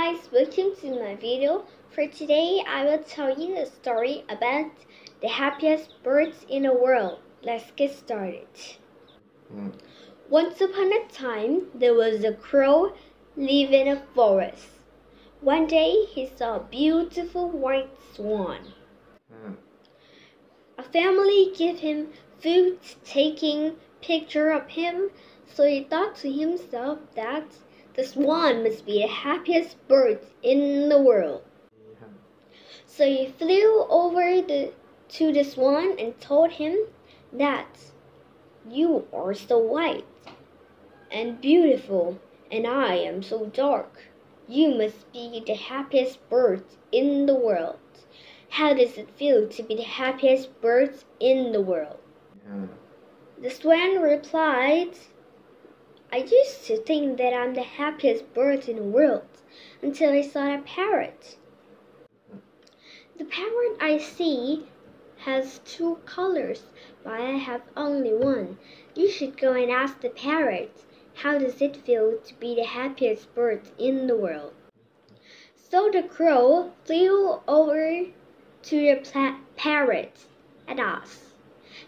guys, welcome to my video. For today, I will tell you a story about the happiest birds in the world. Let's get started. Once upon a time, there was a crow living in a forest. One day, he saw a beautiful white swan. A family gave him food, taking picture of him, so he thought to himself that the swan must be the happiest bird in the world. So he flew over to the swan and told him that you are so white and beautiful, and I am so dark. You must be the happiest bird in the world. How does it feel to be the happiest bird in the world? The swan replied, I used to think that I'm the happiest bird in the world until I saw a parrot. The parrot I see has two colors, but I have only one. You should go and ask the parrot, how does it feel to be the happiest bird in the world? So the crow flew over to the parrot and asked,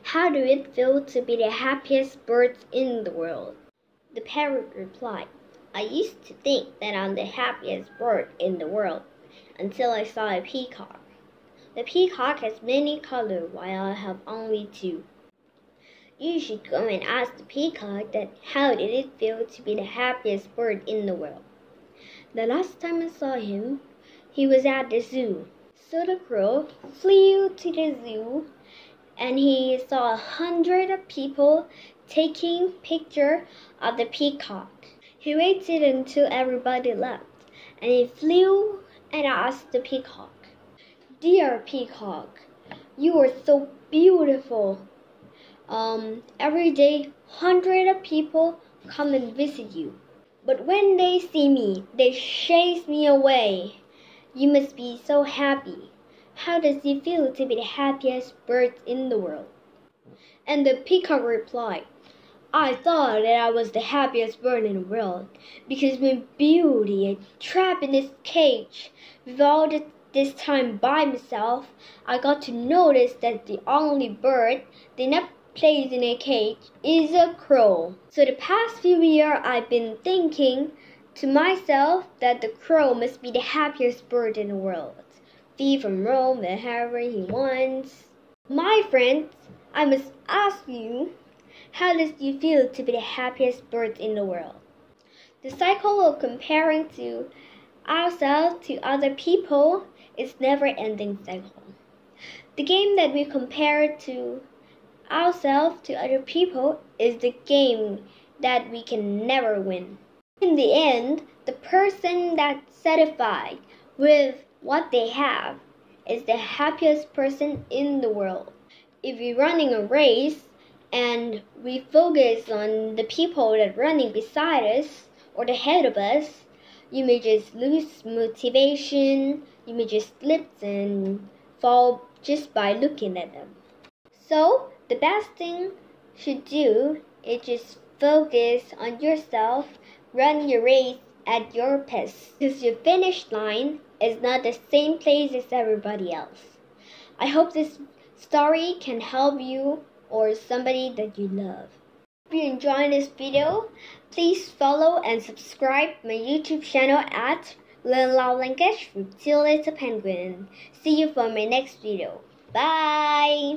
how do it feel to be the happiest bird in the world? The parrot replied, I used to think that I'm the happiest bird in the world until I saw a peacock. The peacock has many colors while I have only two. You should go and ask the peacock that how did it feel to be the happiest bird in the world. The last time I saw him, he was at the zoo. So the crow flew to the zoo and he saw 100 people taking picture of the peacock. He waited until everybody left and he flew and asked the peacock, Dear peacock, you are so beautiful. Every day 100 people come and visit you. But when they see me, they chase me away. You must be so happy. How does it feel to be the happiest bird in the world? And the peacock replied, I thought that I was the happiest bird in the world because my beauty is trapped in this cage. With all this time by myself, I got to notice that the only bird that never plays in a cage is a crow. So the past few years I've been thinking to myself that the crow must be the happiest bird in the world. Flee from Rome wherever he wants. My friends, I must ask you, how does you feel to be the happiest bird in the world? The cycle of comparing to ourselves to other people is never-ending cycle. The game that we compare to ourselves to other people is the game that we can never win. In the end, the person that's satisfied with what they have is the happiest person in the world. If we're running a race and we focus on the people that are running beside us or ahead of us, you may just lose motivation, you may just slip and fall just by looking at them. So, the best thing you should do is just focus on yourself, run your race at your pace, because your finish line is not the same place as everybody else. I hope this story can help you or somebody that you love. If you enjoyed this video, please follow and subscribe my YouTube channel at Learn Loud Language with Tilly the Penguin. See you for my next video. Bye!